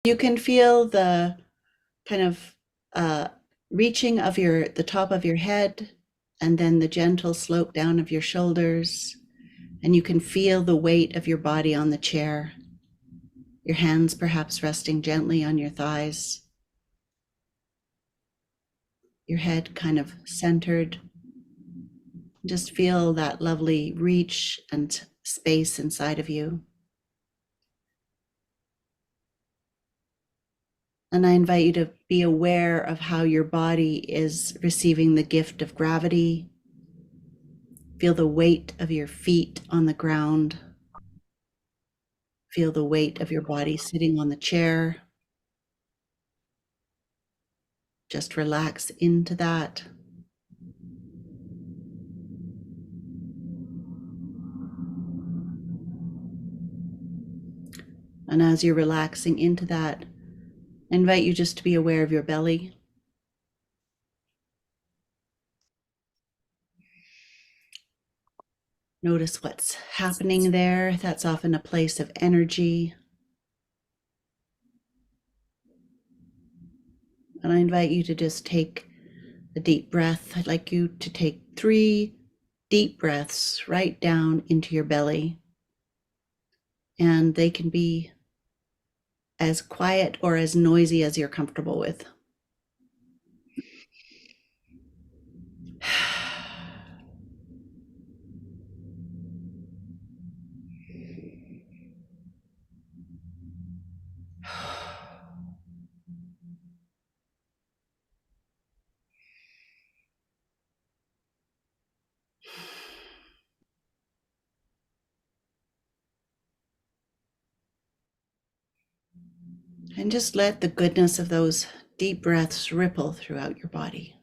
You can feel the kind of reaching of the top of your head, and then the gentle slope down of your shoulders. And you can feel the weight of your body on the chair, your hands perhaps resting gently on your thighs, your head kind of centered. Just feel that lovely reach and space inside of you. And I invite you to be aware of how your body is receiving the gift of gravity. Feel the weight of your feet on the ground. Feel the weight of your body sitting on the chair. Just relax into that. And as you're relaxing into that, I invite you just to be aware of your belly. Notice what's happening there. That's often a place of energy. And I invite you to just take a deep breath. I'd like you to take 3 deep breaths right down into your belly. And they can be as quiet or as noisy as you're comfortable with. And just let the goodness of those deep breaths ripple throughout your body.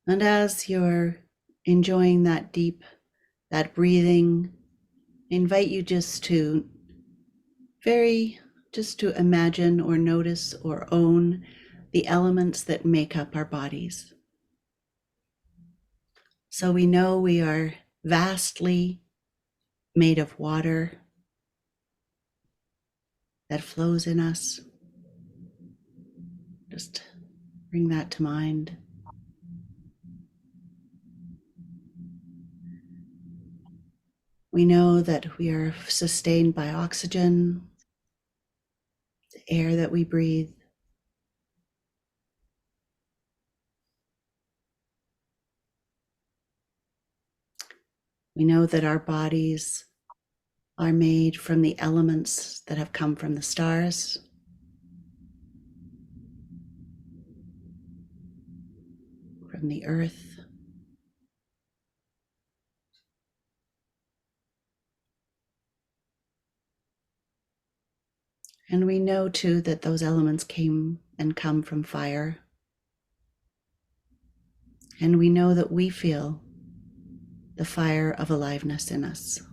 And as you're enjoying that breathing, I invite you just to imagine or notice or own the elements that make up our bodies. So we know we are vastly made of water that flows in us. Just bring that to mind. We know that we are sustained by oxygen, the air that we breathe. We know that our bodies are made from the elements that have come from the stars. From the earth. And we know too that those elements came and come from fire. And we know that we feel the fire of aliveness in us.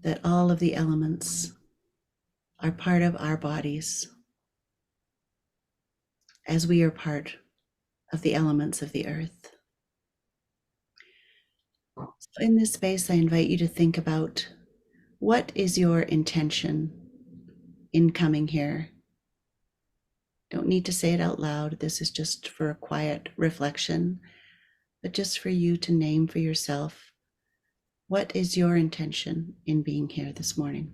That all of the elements are part of our bodies, as we are part of the elements of the earth. So in this space, I invite you to think about, what is your intention in coming here? Don't need to say it out loud. This is just for a quiet reflection, but just for you to name for yourself, what is your intention in being here this morning?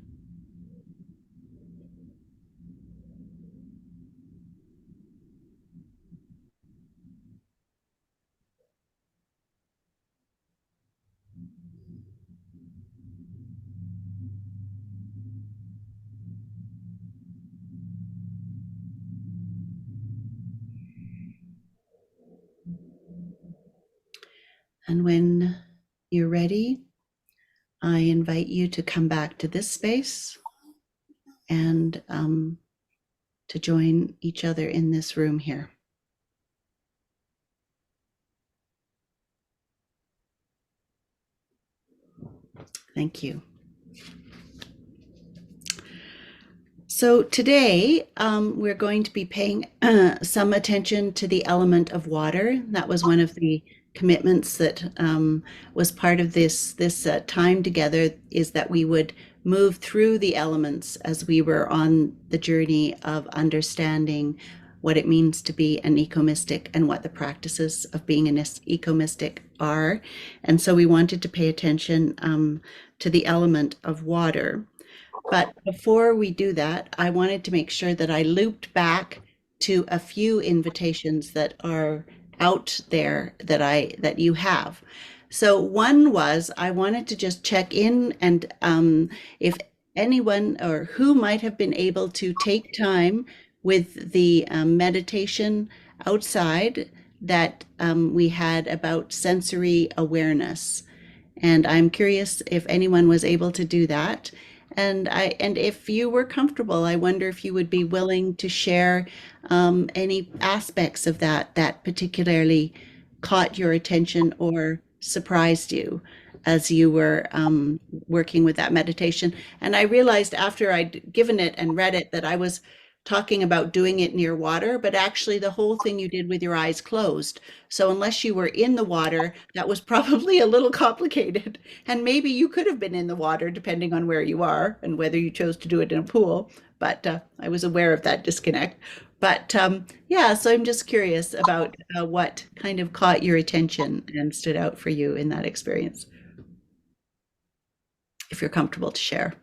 And when you're ready, I invite you to come back to this space and to join each other in this room here. Thank you. So today we're going to be paying some attention to the element of water. That was one of the commitments that was part of this time together, is that we would move through the elements as we were on the journey of understanding what it means to be an eco-mystic and what the practices of being an eco-mystic are. And so we wanted to pay attention to the element of water. But before we do that, I wanted to make sure that I looped back to a few invitations that are out there that you have. So one was, I wanted to just check in and if anyone or who might have been able to take time with the meditation outside that we had about sensory awareness. And I'm curious if anyone was able to do that. And if you were comfortable, I wonder if you would be willing to share any aspects of that particularly caught your attention or surprised you as you were working with that meditation. And I realized after I'd given it and read it that I was talking about doing it near water, but actually the whole thing you did with your eyes closed. So unless you were in the water, that was probably a little complicated. And maybe you could have been in the water depending on where you are and whether you chose to do it in a pool. But I was aware of that disconnect. But yeah, so I'm just curious about what kind of caught your attention and stood out for you in that experience, if you're comfortable to share.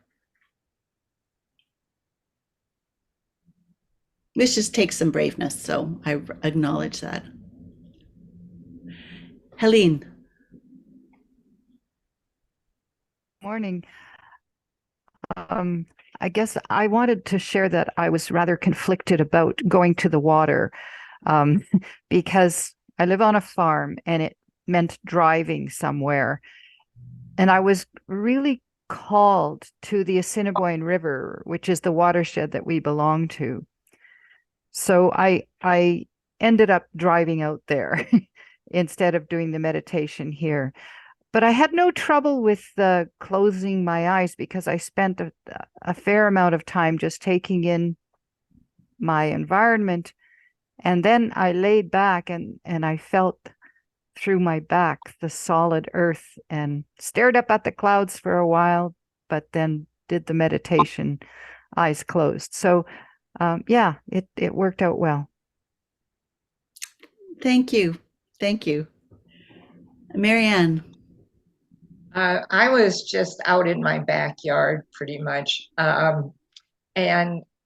This just takes some braveness, so I acknowledge that. Helene. Morning. I guess I wanted to share that I was rather conflicted about going to the water because I live on a farm and it meant driving somewhere. And I was really called to the Assiniboine River, which is the watershed that we belong to. So I ended up driving out there instead of doing the meditation here. But I had no trouble with closing my eyes because I spent a fair amount of time just taking in my environment. And then I laid back and I felt through my back the solid earth and stared up at the clouds for a while, but then did the meditation, eyes closed. So yeah, it worked out well. Thank you. Thank you. Marianne. I was just out in my backyard pretty much. And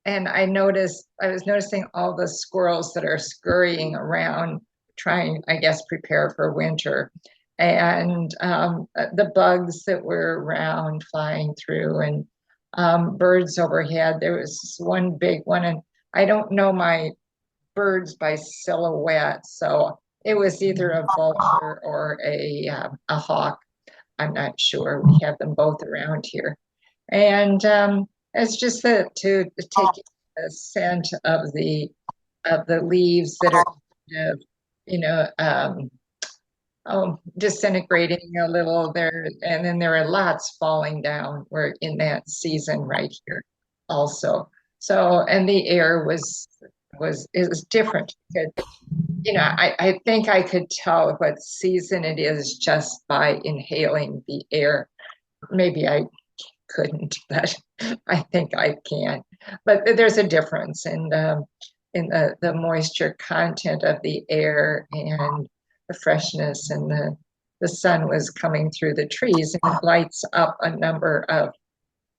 I was noticing all the squirrels that are scurrying around, trying, I guess, prepare for winter. And the bugs that were around flying through, and birds overhead. There was one big one, and I don't know my birds by silhouette, so it was either a vulture or a hawk. I'm not sure. We have them both around here. And it's just to take a scent of the leaves that are kind of, you know, disintegrating a little there. And then there are lots falling down. We're in that season right here also. So, and the air is different. I think I could tell what season it is just by inhaling the air. Maybe I couldn't, but I think I can. But there's a difference in the moisture content of the air and the freshness, and the sun was coming through the trees and it lights up a number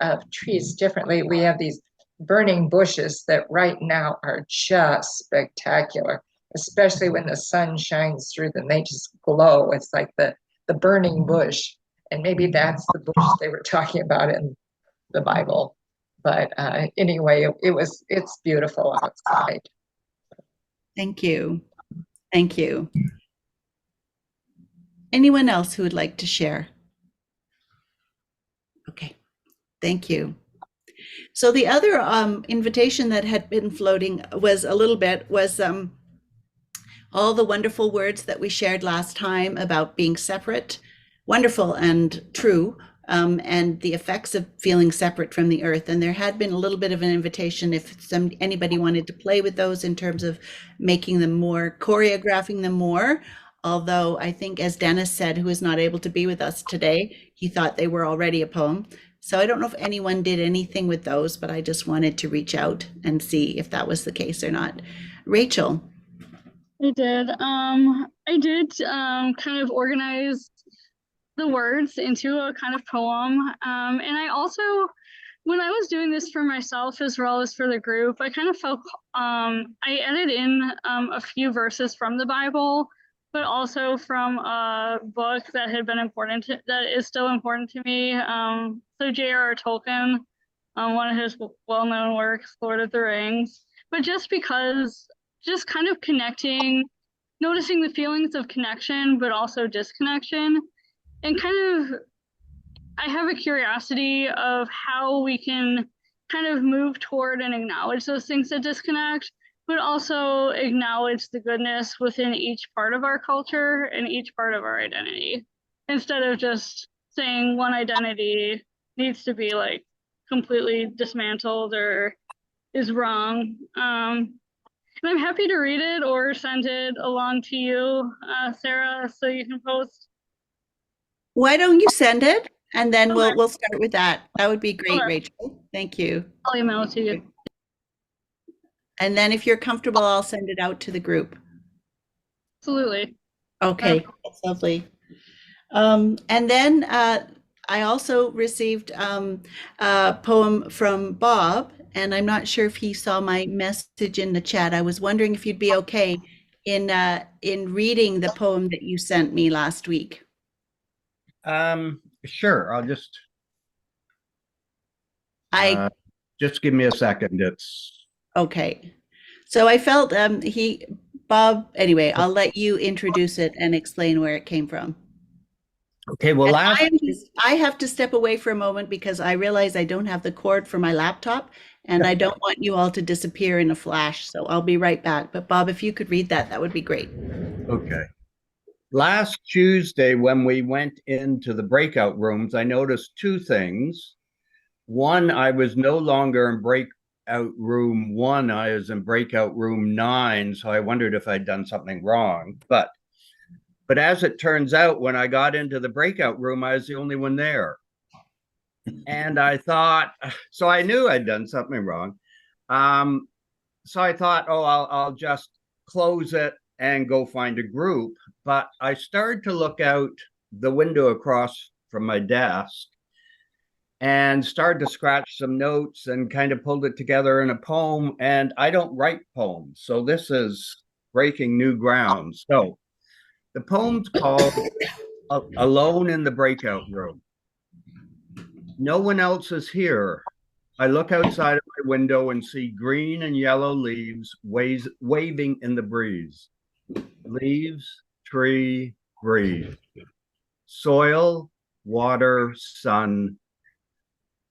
of trees differently. We have these burning bushes that right now are just spectacular, especially when the sun shines through them. They just glow. It's like the burning bush. And maybe that's the bush they were talking about in the Bible. But anyway, it's beautiful outside. Thank you. Thank you. Anyone else who would like to share? Okay, thank you. So the other invitation that had been floating was all the wonderful words that we shared last time about being separate, wonderful and true, and the effects of feeling separate from the earth. And there had been a little bit of an invitation if anybody wanted to play with those in terms of making them more, choreographing them more. Although I think, as Dennis said, who is not able to be with us today, he thought they were already a poem. So I don't know if anyone did anything with those, but I just wanted to reach out and see if that was the case or not. Rachel. I did kind of organize the words into a kind of poem. And I also, when I was doing this for myself as well as for the group, I kind of felt I added in a few verses from the Bible, but also from a book that had been that is still important to me. So J.R.R. Tolkien, one of his well-known works, Lord of the Rings. But just because, just kind of noticing the feelings of connection, but also disconnection. And kind of, I have a curiosity of how we can kind of move toward and acknowledge those things that disconnect, but also acknowledge the goodness within each part of our culture and each part of our identity, instead of just saying one identity needs to be like completely dismantled or is wrong. And I'm happy to read it or send it along to you, Sarah, so you can post. Why don't you send it, and then Okay. we'll start with that. That would be great, Okay. Rachel. Thank you. I'll email it to you. And then if you're comfortable, I'll send it out to the group. Absolutely. Okay, that's lovely. And then I also received a poem from Bob, and I'm not sure if he saw my message in the chat. I was wondering if you'd be okay in reading the poem that you sent me last week. Sure. I'll just I just give me a second. It's okay. So I felt Bob, anyway, I'll let you introduce it and explain where it came from. okay. Well, I have to step away for a moment because I realize I don't have the cord for my laptop, and I don't want you all to disappear in a flash. So I'll be right back. But Bob, if you could read that, that would be great. okay. Last Tuesday, when we went into the breakout rooms, I noticed two things. One, I was no longer in breakout room 1, I was in breakout room 9, so I wondered if I'd done something wrong. But as it turns out, when I got into the breakout room, I was the only one there. And I thought, so I knew I'd done something wrong. So I thought, oh, I'll just close it and go find a group. But I started to look out the window across from my desk and started to scratch some notes and kind of pulled it together in a poem. And I don't write poems, so this is breaking new ground. So the poem's called Alone in the Breakout Room. No one else is here. I look outside of my window and see green and yellow leaves waving in the breeze. Leaves, tree, breeze. Soil, water, sun,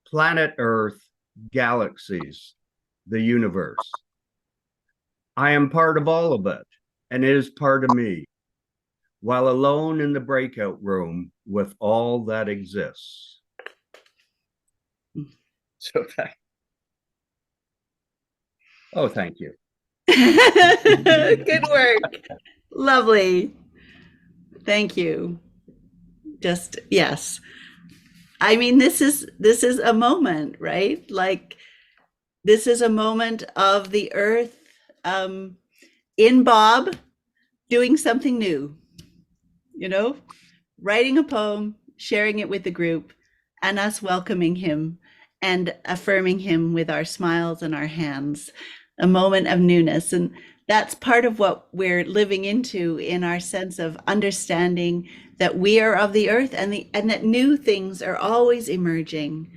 planet Earth, galaxies, the universe. I am part of all of it, and it is part of me, while alone in the breakout room with all that exists. So thank you. Good work. Lovely. Thank you. Just, yes. I mean, this is a moment, right? Like, this is a moment of the earth in Bob doing something new, writing a poem, sharing it with the group, and us welcoming him and affirming him with our smiles and our hands, a moment of newness. And that's part of what we're living into in our sense of understanding that we are of the earth and that new things are always emerging.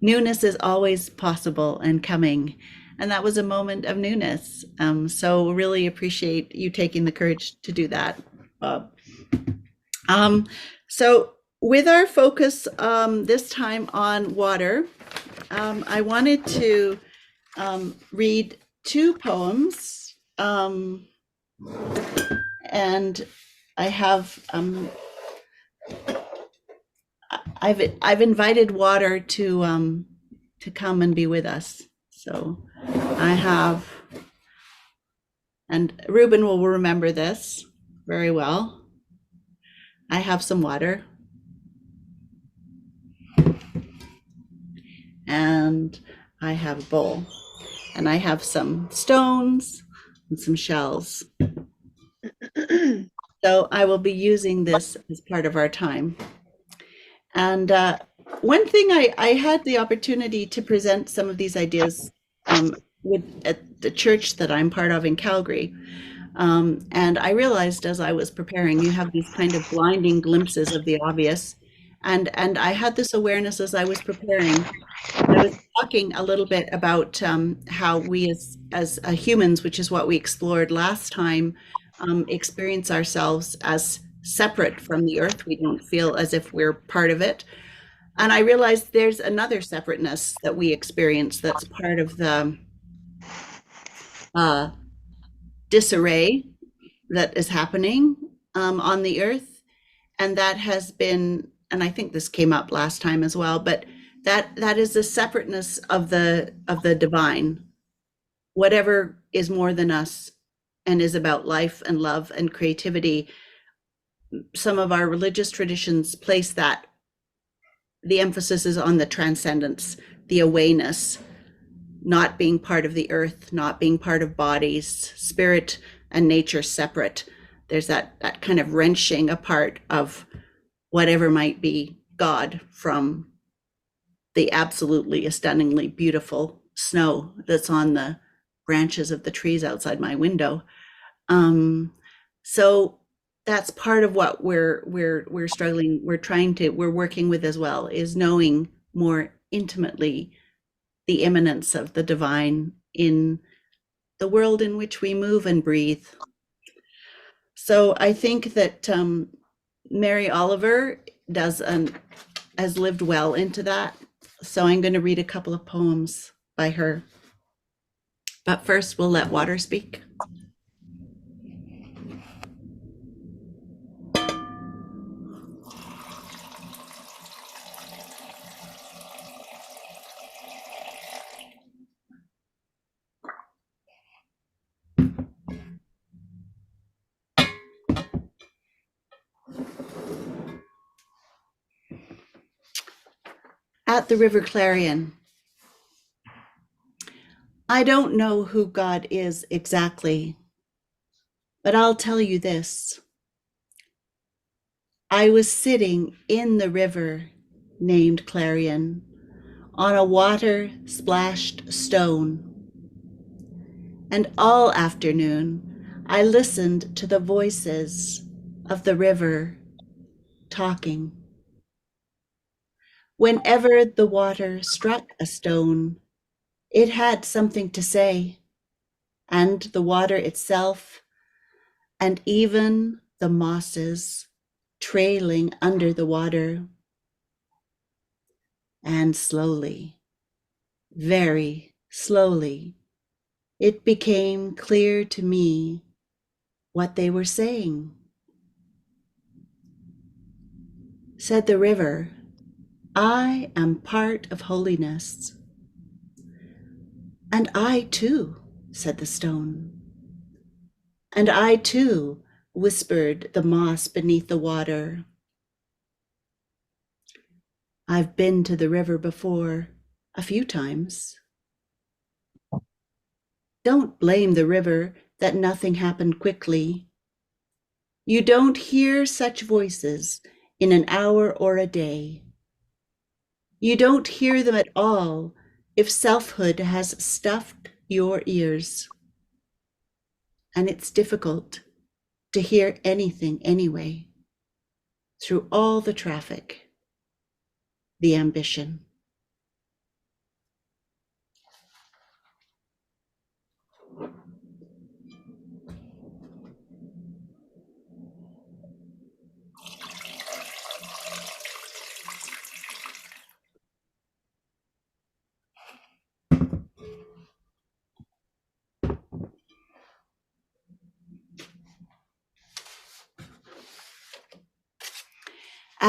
Newness is always possible and coming. And that was a moment of newness. So really appreciate you taking the courage to do that, Bob. So with our focus this time on water, I wanted to read two poems, and I have I've invited Water to come and be with us. So I have, and Ruben will remember this very well. I have some water, and I have a bowl, and I have some stones and some shells. So I will be using this as part of our time. And one thing I had the opportunity to present some of these ideas at the church that I'm part of in Calgary. And I realized as I was preparing, you have these kind of blinding glimpses of the obvious. And I had this awareness as I was preparing. I was talking a little bit about how we as humans, which is what we explored last time, experience ourselves as separate from the earth. We don't feel as if we're part of it. And I realized there's another separateness that we experience that's part of the disarray that is happening on the earth. And that has been, and I think this came up last time as well, but that is the separateness of the divine, whatever is more than us and is about life and love and creativity. Some of our religious traditions place that the emphasis is on the transcendence, the awayness, not being part of the earth, not being part of bodies, spirit and nature separate. There's that kind of wrenching apart of whatever might be God from the absolutely stunningly beautiful snow that's on the branches of the trees outside my window. So that's part of what we're struggling, we're working with as well, is knowing more intimately the immanence of the divine in the world in which we move and breathe. So I think that Mary Oliver has lived well into that. So I'm going to read a couple of poems by her. But first, we'll let Water speak. At the River Clarion. I don't know who God is exactly, but I'll tell you this. I was sitting in the river named Clarion on a water-splashed stone, and all afternoon I listened to the voices of the river talking. Whenever the water struck a stone, it had something to say, and the water itself, and even the mosses trailing under the water. And slowly, very slowly, it became clear to me what they were saying. Said the river, I am part of holiness. And I too, said the stone. And I too, whispered the moss beneath the water. I've been to the river before, a few times. Don't blame the river that nothing happened quickly. You don't hear such voices in an hour or a day. You don't hear them at all if selfhood has stuffed your ears. And it's difficult to hear anything anyway, through all the traffic, the ambition.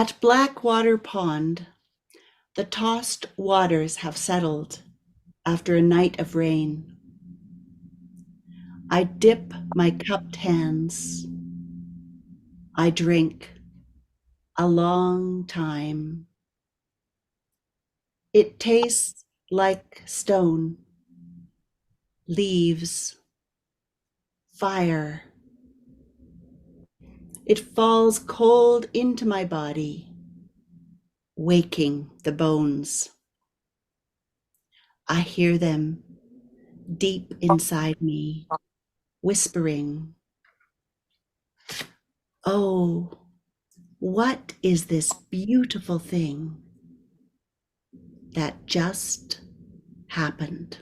At Blackwater Pond, the tossed waters have settled after a night of rain. I dip my cupped hands. I drink a long time. It tastes like stone, leaves, fire. It falls cold into my body, waking the bones. I hear them deep inside me, whispering, "Oh, what is this beautiful thing that just happened?"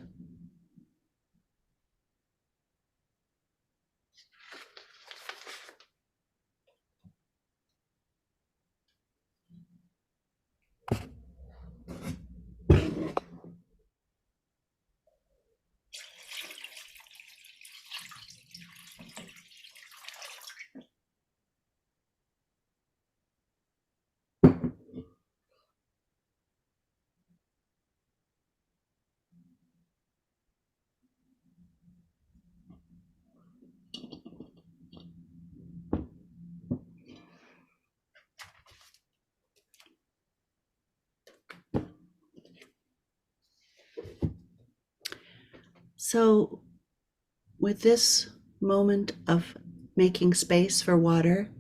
So, with this moment of making space for water,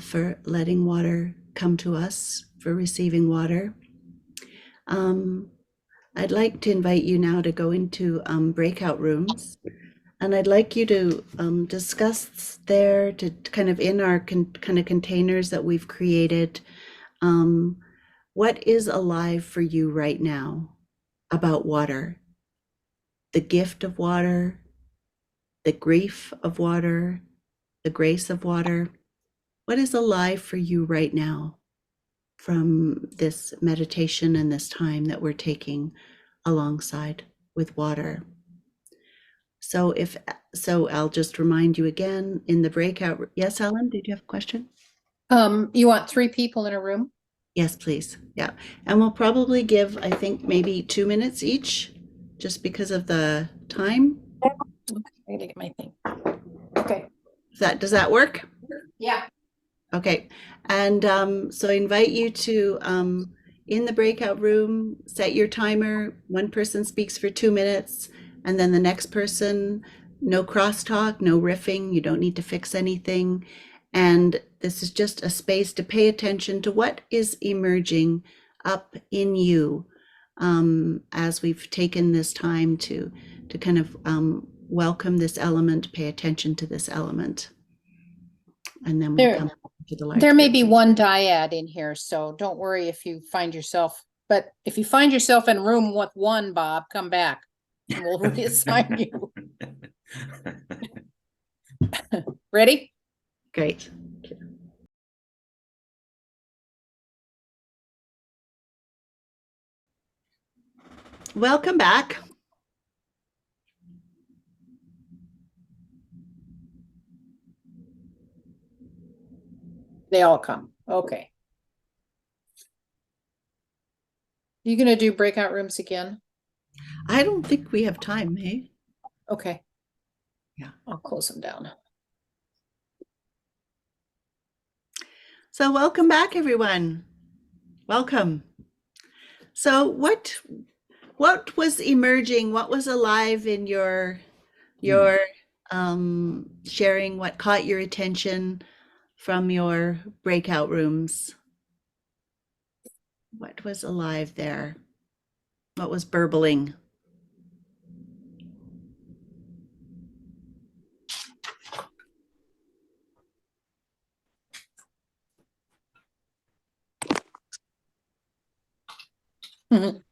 for letting water come to us, for receiving water, I'd like to invite you now to go into breakout rooms. And I'd like you to discuss there, to kind of in our kind of containers that we've created, what is alive for you right now about water? The gift of water, the grief of water, the grace of water. What is alive for you right now from this meditation and this time that we're taking alongside with water? So I'll just remind you again in the breakout. Yes, Ellen, did you have a question? You want 3 people in a room? Yes, please. Yeah. And we'll probably give, I think, maybe 2 minutes each, just because of the time. I gotta get my thing. Okay. Does that work? Yeah. Okay. And so I invite you to, in the breakout room, set your timer. One person speaks for 2 minutes, and then the next person, no crosstalk, no riffing. You don't need to fix anything. And this is just a space to pay attention to what is emerging up in you, as we've taken this time to kind of welcome this element, pay attention to this element. And then we'll come to the large There may group. be one dyad in here, so don't worry if you find yourself, but if you find yourself in room with one, Bob, come back and we'll reassign you. Ready? Great. Welcome back. They all come. Okay. You gonna do breakout rooms again? I don't think we have time, hey? Okay. Yeah. I'll close them down. So welcome back, everyone. Welcome. So what was emerging? What was alive in your sharing? What caught your attention from your breakout rooms? What was alive there? What was burbling? Mhm.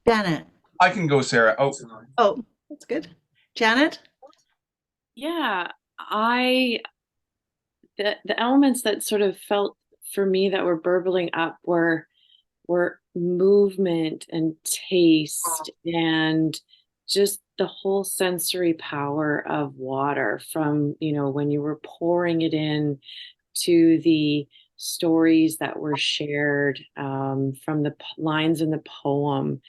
Janet. I can go, Sarah. Oh, that's good. Janet? Yeah, the elements that sort of felt for me that were burbling up were movement and taste and just the whole sensory power of water, from, you know, when you were pouring it in, to the stories that were shared, from the lines in the poem.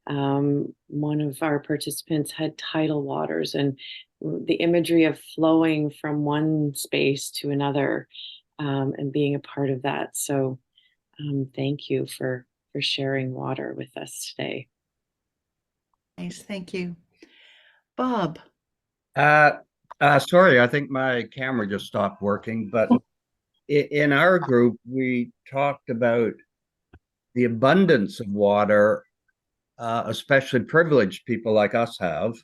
One of our participants had tidal waters, and the imagery of flowing from one space to another, and being a part of that. So thank you for sharing water with us today. Nice, thank you. Bob. Sorry, I think my camera just stopped working, but in our group, we talked about the abundance of water, especially privileged people like us have,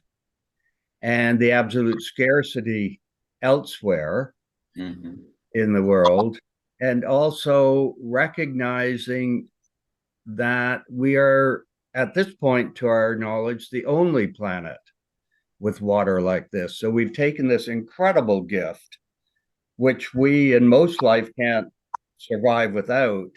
and the absolute scarcity elsewhere in the world, and also recognizing that we are, at this point, to our knowledge, the only planet with water like this. So we've taken this incredible gift, which we in most life can't survive without,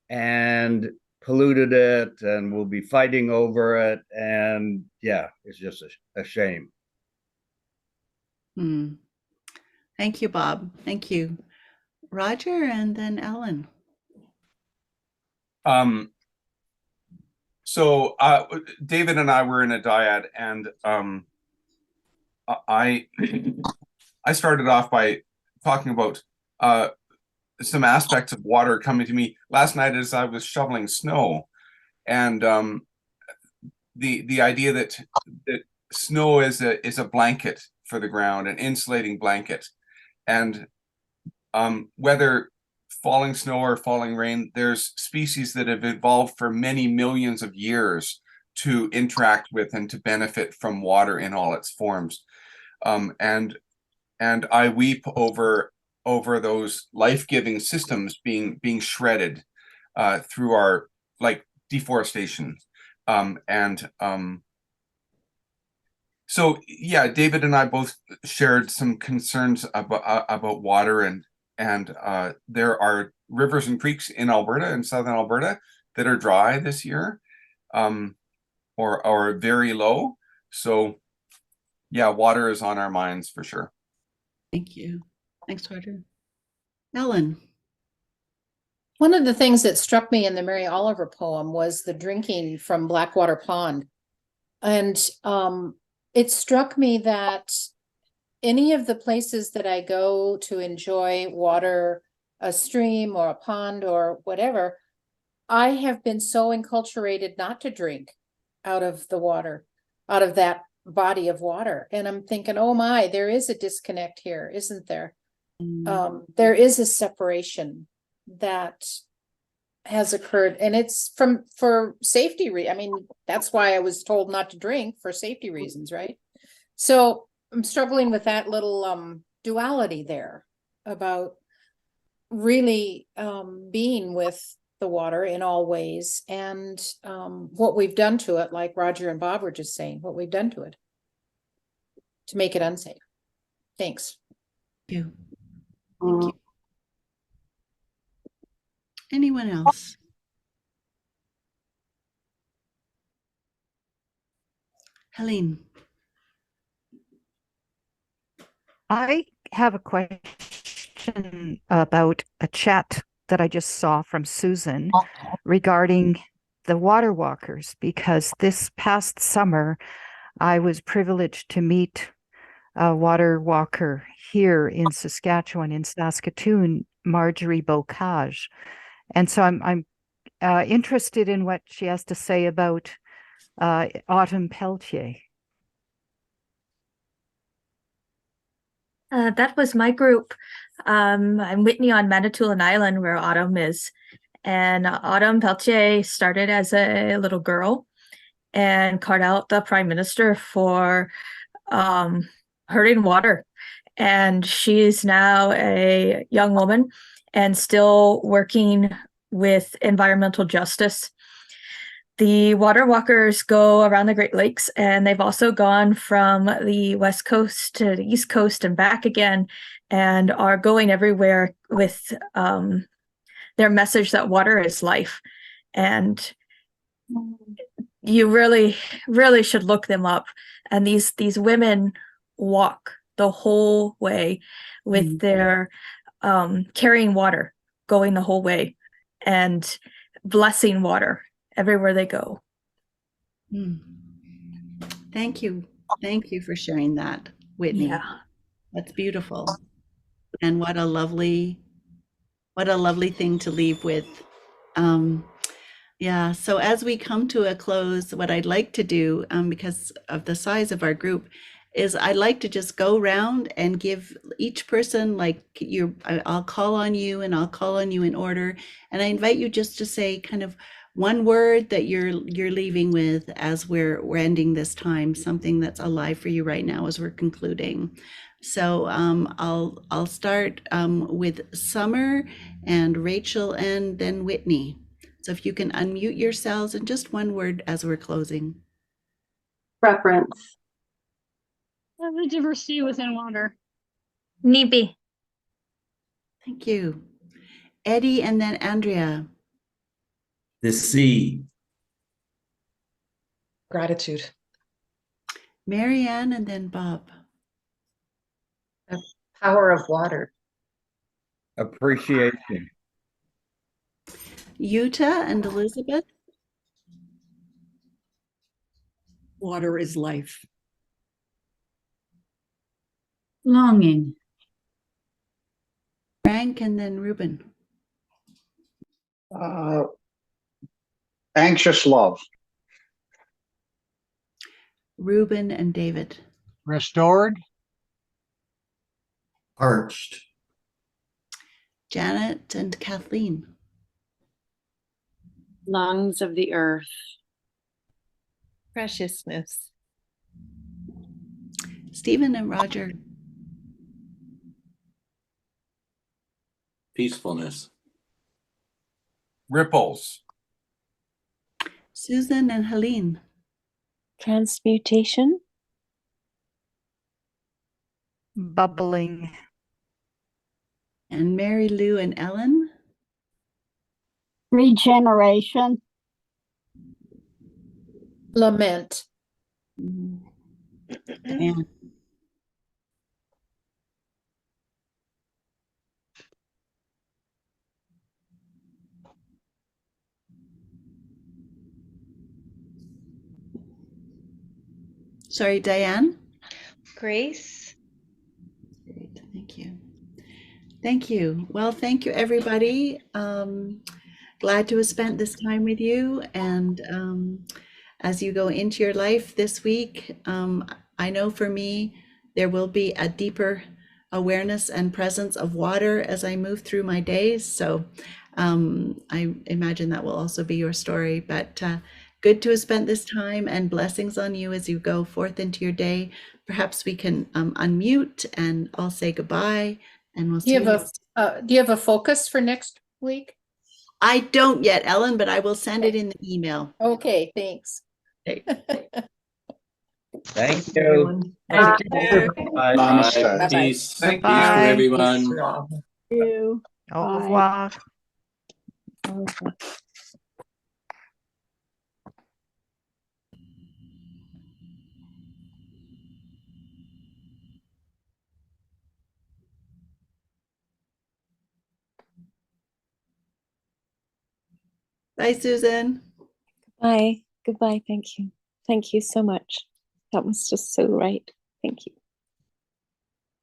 and polluted it, and we'll be fighting over it. And yeah, it's just a shame. Thank you, Bob. Thank you. Roger, and then Ellen. So David and I were in a dyad, and I started off by talking about some aspects of water coming to me last night as I was shoveling snow, and the idea that snow is a blanket for the ground, an insulating blanket, and whether falling snow or falling rain, there's species that have evolved for many millions of years to interact with and to benefit from water in all its forms. And I weep over those life-giving systems being shredded through our, like, deforestation. So yeah, David and I both shared some concerns about water, and there are rivers and creeks in Alberta, in southern Alberta, that are dry this year, or very low. So yeah, water is on our minds for sure. Thank you. Thanks, Roger. Ellen. One of the things that struck me in the Mary Oliver poem was the drinking from Blackwater Pond. And it struck me that any of the places that I go to enjoy water, a stream or a pond or whatever, I have been so enculturated not to drink out of the water, out of that body of water. And I'm thinking, oh my, there is a disconnect here, isn't there? There is a separation that has occurred, and it's for safety I mean, that's why I was told not to drink, for safety reasons, right? So I'm struggling with that little duality there about really being with the water in all ways, and what we've done to it, like Roger and Bob were just saying, what we've done to it to make it unsafe. Thanks. Thank you. Thank you. Anyone else? Helene. I have a question about a chat that I just saw from Susan regarding the water walkers, because this past summer I was privileged to meet a water walker here in Saskatchewan, in Saskatoon, Marjorie Bocage. And so I'm interested in what she has to say about Autumn Pelletier. That was my group. I'm Whitney on Manitoulin Island, where Autumn is. And Autumn Pelletier started as a little girl and called out the Prime Minister for hurting water. And she's now a young woman and still working with environmental justice. The water walkers go around the Great Lakes, and they've also gone from the West Coast to the East Coast and back again, and are going everywhere with their message that water is life. And you really should look them up. And these women walk the whole way with their carrying water, going the whole way, and blessing water everywhere they go. Thank you. Thank you for sharing that, Whitney. Yeah. That's beautiful. And what a lovely thing to leave with. Yeah, so as we come to a close, what I'd like to do, because of the size of our group, is I'd like to just go around and give each person, like, I'll call on you and I'll call on you in order. And I invite you just to say kind of one word that you're leaving with as we're ending this time, something that's alive for you right now as we're concluding. So I'll start with Summer and Rachel and then Whitney. So if you can unmute yourselves and just one word as we're closing. Preference. The diversity within water. Nibi. Thank you. Eddie and then Andrea. The sea. Gratitude. Marianne and then Bob. The power of water. Appreciation. Yuta and Elizabeth. Water is life. Longing. Frank and then Ruben. Anxious love. Ruben and David. Restored. Parched. Janet and Kathleen. Lungs of the earth. Preciousness. Stephen and Roger. Peacefulness. Ripples. Susan and Helene. Transmutation. Bubbling. And Mary Lou and Ellen. Regeneration. Lament. And sorry, Diane. Grace. Great, thank you. Thank you. Well, thank you, everybody. Glad to have spent this time with you. And as you go into your life this week, I know for me, there will be a deeper awareness and presence of water as I move through my days. So I imagine that will also be your story. But good to have spent this time, and blessings on you as you go forth into your day. Perhaps we can unmute and I'll say goodbye. And we'll see you. Do you have a focus for next week? I don't yet, Ellen, but I will send it in the email. Okay, thanks. Okay. Thank you. Bye. Bye. Namaste. Peace. Thank Peace to Bye. everyone. Peace. You. Au revoir. Bye, Susan. Bye. Goodbye. Thank you. Thank you so much. That was just so right. Thank you.